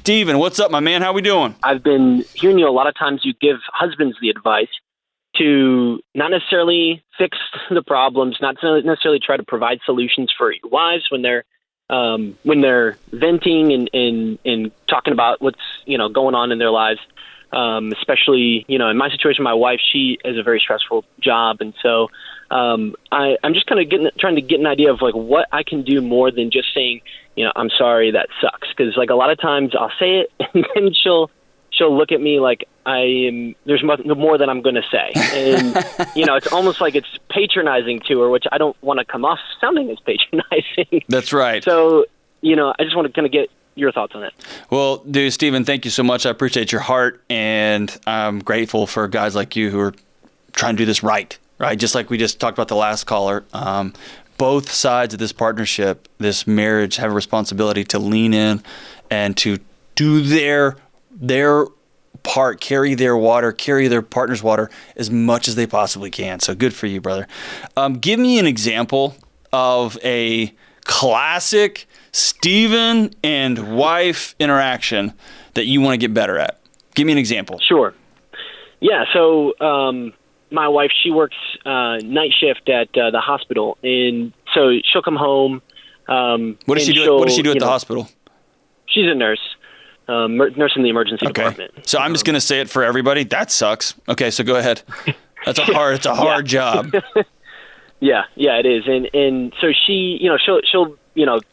Steven, what's up, my man? How we doing? I've been hearing you a lot of times you give husbands the advice to not necessarily fix the problems, not to necessarily try to provide solutions for your wives when they're venting and talking about what's going on in their lives. Especially in my situation, my wife, she has a very stressful job, and so I'm just kind of trying to get an idea of like what I can do more than just saying I'm sorry, that sucks, because like a lot of times I'll say it and then she'll look at me like there's more than I'm going to say. And, it's almost like it's patronizing to her, which I don't want to come off sounding as patronizing. That's right. So, I just want to kind of get your thoughts on it. Well, dude, Steven, thank you so much. I appreciate your heart, and I'm grateful for guys like you who are trying to do this right? Just like we just talked about the last caller. Both sides of this partnership, this marriage, have a responsibility to lean in and to do their part, carry their water, carry their partner's water as much as they possibly can. So good for you, brother. Give me an example of a classic Steven and wife interaction that you want to get better at. Give me an example. Sure. Yeah, so my wife, she works night shift at the hospital, and so she'll come home. What does she do? What does she do at the hospital? She's a nurse. Nurse in the emergency department. So I'm just going to say it for everybody. That sucks. Okay, so go ahead. It's a hard job. Yeah, it is. And so she, she'll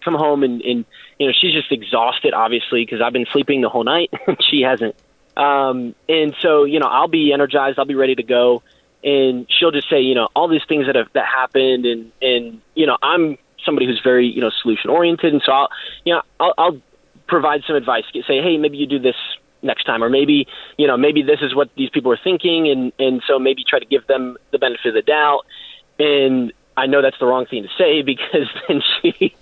come home and she's just exhausted, obviously, because I've been sleeping the whole night and she hasn't. And so, I'll be energized, I'll be ready to go. And she'll just say, all these things that happened. And I'm somebody who's very, solution oriented. And so I'll provide some advice, say, hey, maybe you do this next time, or maybe this is what these people are thinking. And so maybe try to give them the benefit of the doubt. And I know that's the wrong thing to say, because then she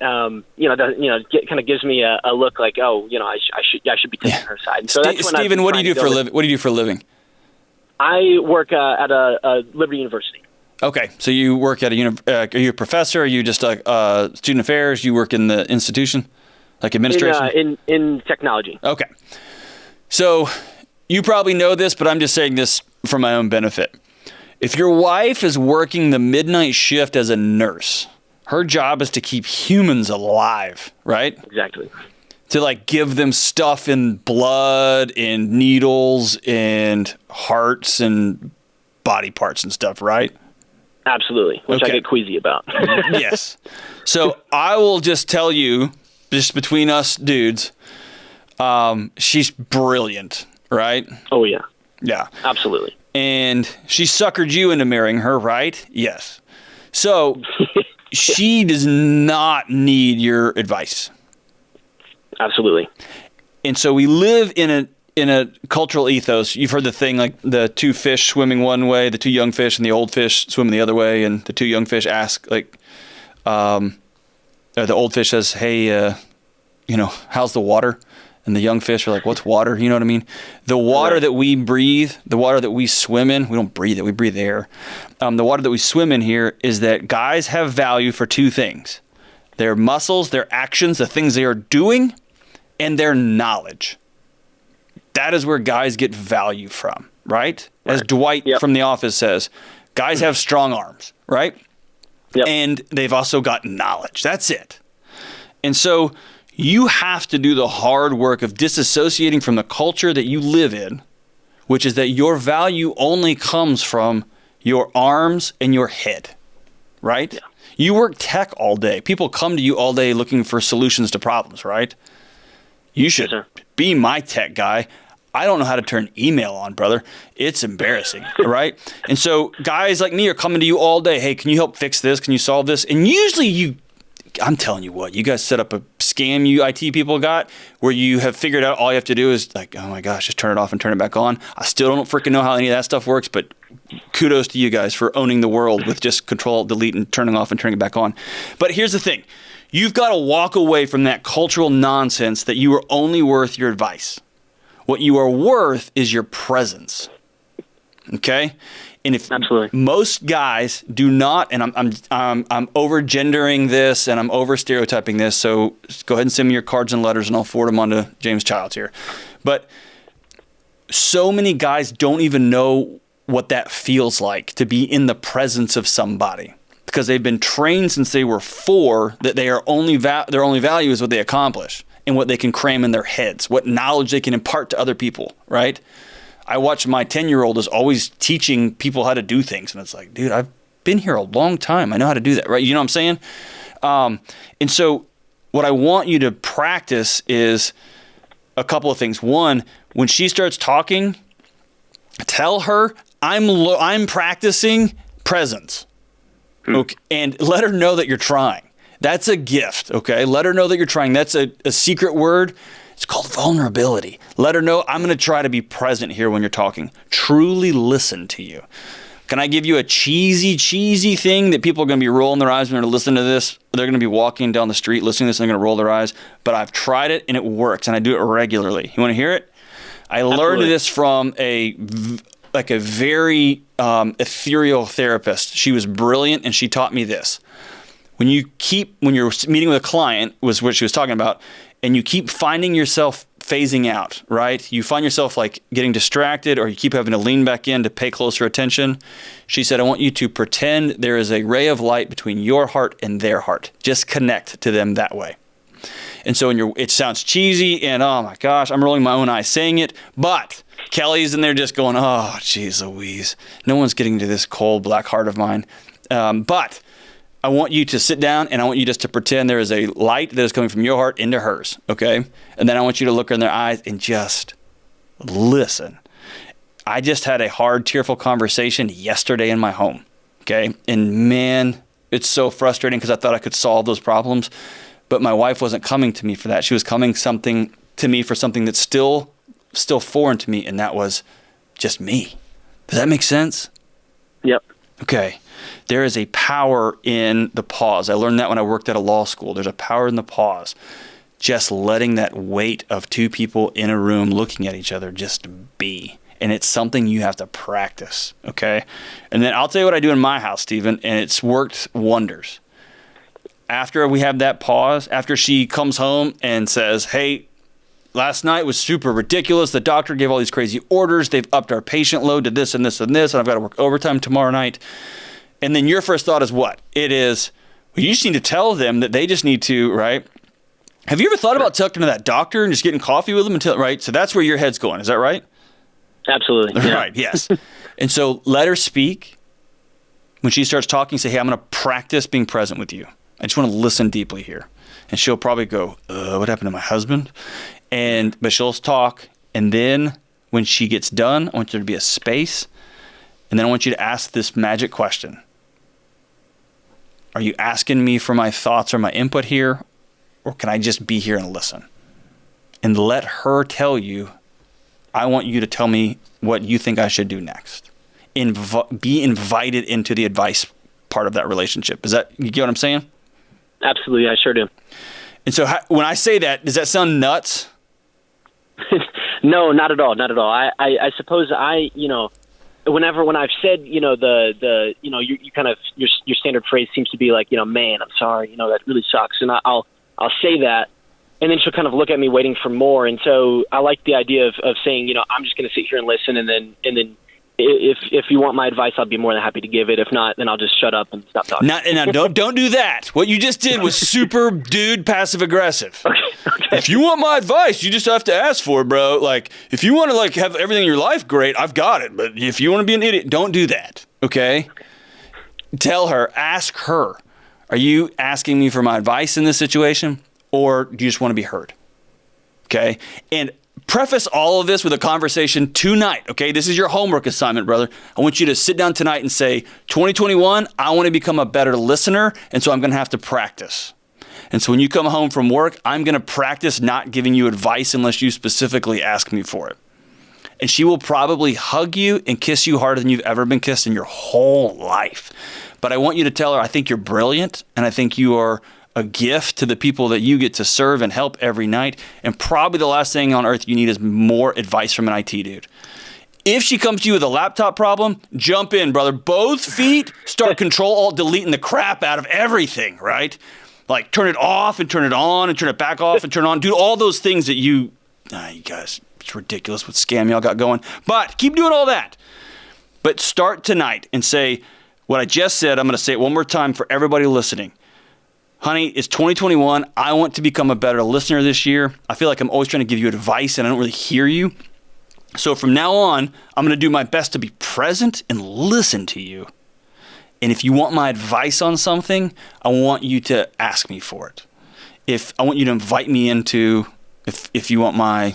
kind of gives me a look like, oh, I should be taking her side. And so that's when Steven, what do you do for a living? What do you do for a living? I work at a Liberty University. Okay, so you work at are you a professor? Are you just student affairs? You work in the institution, like administration? In technology. Okay, so you probably know this, but I'm just saying this for my own benefit. If your wife is working the midnight shift as a nurse, her job is to keep humans alive, right? Exactly. To give them stuff in blood and needles and hearts and body parts and stuff, right? Absolutely, which I get queasy about. Yes. So I will just tell you, just between us dudes, she's brilliant, right? Oh, yeah. Yeah. Absolutely. And she suckered you into marrying her, right? Yes. So she does not need your advice. Absolutely. And so we live in a cultural ethos. You've heard the thing like the two fish swimming one way, the two young fish, and the old fish swimming the other way, and the two young fish ask the old fish says, "Hey, how's the water?" And the young fish are like, "What's water?" You know what I mean? The water that we breathe, the water that we swim in, we don't breathe it, we breathe air. The water that we swim in here is that guys have value for two things: their muscles, their actions, the things they are doing, and their knowledge. That is where guys get value from, right? As Dwight from The Office says, guys have strong arms, right? Yep. And they've also got knowledge. That's it. And so you have to do the hard work of disassociating from the culture that you live in, which is that your value only comes from your arms and your head, right? Yeah. You work tech all day. People come to you all day looking for solutions to problems, right? You should be my tech guy. I don't know how to turn email on, brother. It's embarrassing, right? And so guys like me are coming to you all day. Hey, can you help fix this? Can you solve this? And usually I'm telling you what, you guys set up a scam you IT people got where you have figured out all you have to do is like, oh my gosh, just turn it off and turn it back on. I still don't freaking know how any of that stuff works, but kudos to you guys for owning the world with just Control, Delete, and turning off and turning it back on. But here's the thing. You've got to walk away from that cultural nonsense that you are only worth your advice. What you are worth is your presence. Okay? And if Absolutely. most guys do not, and I'm over gendering this and I'm over stereotyping this, so go ahead and send me your cards and letters and I'll forward them on to James Childs here. But so many guys don't even know what that feels like to be in the presence of somebody, because they've been trained since they were 4 that their only value is what they accomplish and what they can cram in their heads, what knowledge they can impart to other people, right? I watch my 10-year-old is always teaching people how to do things, and it's like, dude, I've been here a long time. I know how to do that, right? You know what I'm saying? And so what I want you to practice is a couple of things. One, when she starts talking, tell her I'm practicing presence. Okay, and let her know that you're trying. That's a gift, okay? Let her know that you're trying. That's a secret word. It's called vulnerability. Let her know I'm going to try to be present here when you're talking. Truly listen to you. Can I give you a cheesy thing that people are going to be rolling their eyes when they're listening to this? They're going to be walking down the street listening to this and they're going to roll their eyes. But I've tried it and it works, and I do it regularly. You want to hear it? I learned this from a very ethereal therapist. She was brilliant, and she taught me this. When you're meeting with a client, was what she was talking about, and you keep finding yourself phasing out, right? You find yourself like getting distracted, or you keep having to lean back in to pay closer attention. She said, I want you to pretend there is a ray of light between your heart and their heart. Just connect to them that way. And so it sounds cheesy, and oh my gosh, I'm rolling my own eyes saying it, but Kelly's in there just going, oh, geez Louise. No one's getting to this cold, black heart of mine. But I want you to sit down, and I want you just to pretend there is a light that is coming from your heart into hers, okay? And then I want you to look her in their eyes and just listen. I just had a hard, tearful conversation yesterday in my home, okay? And man, it's so frustrating because I thought I could solve those problems, but my wife wasn't coming to me for that. She was coming to me for something that's still foreign to me, and that was just me. Does that make sense? Yep. Okay. There is a power in the pause. I learned that when I worked at a law school. There's a power in the pause. Just letting that weight of 2 people in a room looking at each other just be. And it's something you have to practice, okay? And then I'll tell you what I do in my house, Stephen, and it's worked wonders. After we have that pause, after she comes home and says, hey, last night was super ridiculous. The doctor gave all these crazy orders. They've upped our patient load to this and this and this, and I've got to work overtime tomorrow night. And then your first thought is what? It is, well, you just need to tell them that they just need to, right? Have you ever thought about talking to that doctor and just getting coffee with them right? So that's where your head's going. Is that right? Absolutely. Yeah. Right, yes. And so let her speak. When she starts talking, say, hey, I'm going to practice being present with you. I just want to listen deeply here. And she'll probably go, what happened to my husband? But she'll talk. And then when she gets done, I want there to be a space. And then I want you to ask this magic question. Are you asking me for my thoughts or my input here? Or can I just be here and listen? And let her tell you, I want you to tell me what you think I should do next. Be invited into the advice part of that relationship. You get what I'm saying? Absolutely, I sure do. And so when I say that, does that sound nuts? No, not at all. Not at all. I suppose when I've said, you kind of, your standard phrase seems to be like, man, I'm sorry, that really sucks. And I'll say that, and then she'll kind of look at me waiting for more. And so I like the idea of saying, I'm just going to sit here and listen. And then if you want my advice, I'll be more than happy to give it. If not, then I'll just shut up and stop talking. Now, don't do that. What you just did was super dude passive aggressive. Okay. If you want my advice, you just have to ask for it, bro. Like, if you want to have everything in your life great, I've got it. But if you want to be an idiot, don't do that. Okay? Tell her, ask her, are you asking me for my advice in this situation, or do you just want to be heard? Okay? And preface all of this with a conversation tonight, okay? This is your homework assignment, brother. I want you to sit down tonight and say, 2021, I want to become a better listener, and so I'm going to have to practice. And so when you come home from work, I'm going to practice not giving you advice unless you specifically ask me for it. And she will probably hug you and kiss you harder than you've ever been kissed in your whole life. But I want you to tell her, I think you're brilliant, and I think you are a gift to the people that you get to serve and help every night. And probably the last thing on earth you need is more advice from an IT dude. If she comes to you with a laptop problem, jump in, brother. Both feet, start Control-Alt-Deleting the crap out of everything, right? Like turn it off and turn it on and turn it back off and turn it on. Do all those things that you guys, it's ridiculous what scam y'all got going. But keep doing all that. But start tonight and say what I just said. I'm going to say it one more time for everybody listening. Honey, it's 2021. I want to become a better listener this year. I feel like I'm always trying to give you advice and I don't really hear you. So from now on, I'm going to do my best to be present and listen to you. And if you want my advice on something, I want you to ask me for it. I want you to invite me into, if you want my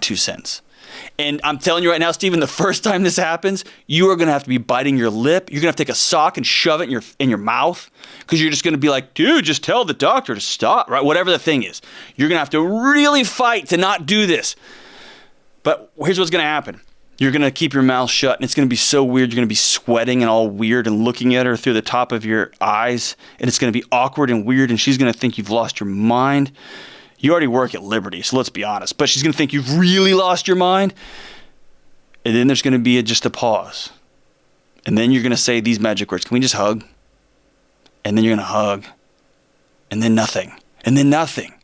2 cents. And I'm telling you right now, Stephen, the first time this happens, you are going to have to be biting your lip. You're going to have to take a sock and shove it in your mouth because you're just going to be like, dude, just tell the doctor to stop, right? Whatever the thing is. You're going to have to really fight to not do this. But here's what's going to happen. You're going to keep your mouth shut, and it's going to be so weird. You're going to be sweating and all weird and looking at her through the top of your eyes, and it's going to be awkward and weird, and she's going to think you've lost your mind. You already work at Liberty, so let's be honest. But she's going to think you've really lost your mind. And then there's going to be just a pause. And then you're going to say these magic words. Can we just hug? And then you're going to hug. And then nothing. And then nothing.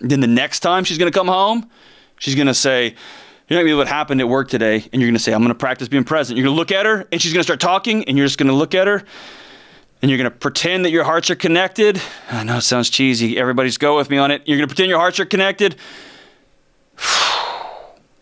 And then the next time she's going to come home, she's going to say, you're not going to be what happened at work today. And you're going to say, I'm going to practice being present. You're going to look at her, and she's going to start talking, and you're just going to look at her. And you're going to pretend that your hearts are connected. I know it sounds cheesy. Everybody's go with me on it. You're going to pretend your hearts are connected.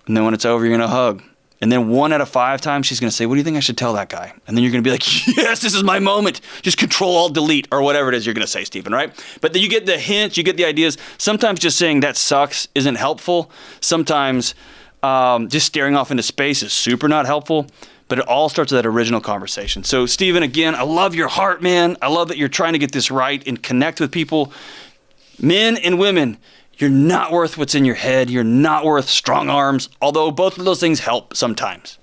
And then when it's over, you're going to hug. And then 1 out of 5 times, she's going to say, what do you think I should tell that guy? And then you're going to be like, yes, this is my moment. Just Control-Alt-Delete or whatever it is you're going to say, Stephen, right? But then you get the hints, you get the ideas. Sometimes just saying that sucks isn't helpful. Sometimes just staring off into space is super not helpful. But it all starts with that original conversation. So, Stephen, again, I love your heart, man. I love that you're trying to get this right and connect with people. Men and women, you're not worth what's in your head. You're not worth strong arms, although both of those things help sometimes.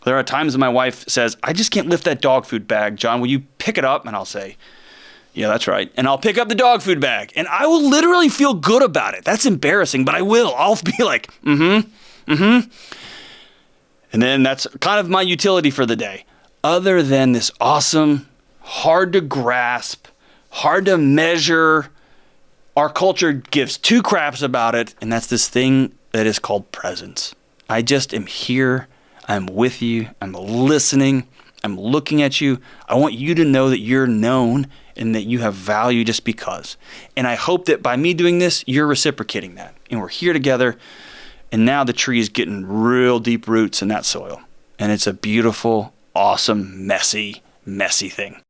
There are times when my wife says, I just can't lift that dog food bag. John, will you pick it up? And I'll say, yeah, that's right. And I'll pick up the dog food bag. And I will literally feel good about it. That's embarrassing, but I will. I'll be like, And then that's kind of my utility for the day. Other than this awesome, hard to grasp, hard to measure, our culture gives 2 craps about it, and that's this thing that is called presence. I just am here. I'm with you. I'm listening. I'm looking at you. I want you to know that you're known and that you have value just because. And I hope that by me doing this, you're reciprocating that. And we're here together. And now the tree is getting real deep roots in that soil. And it's a beautiful, awesome, messy thing.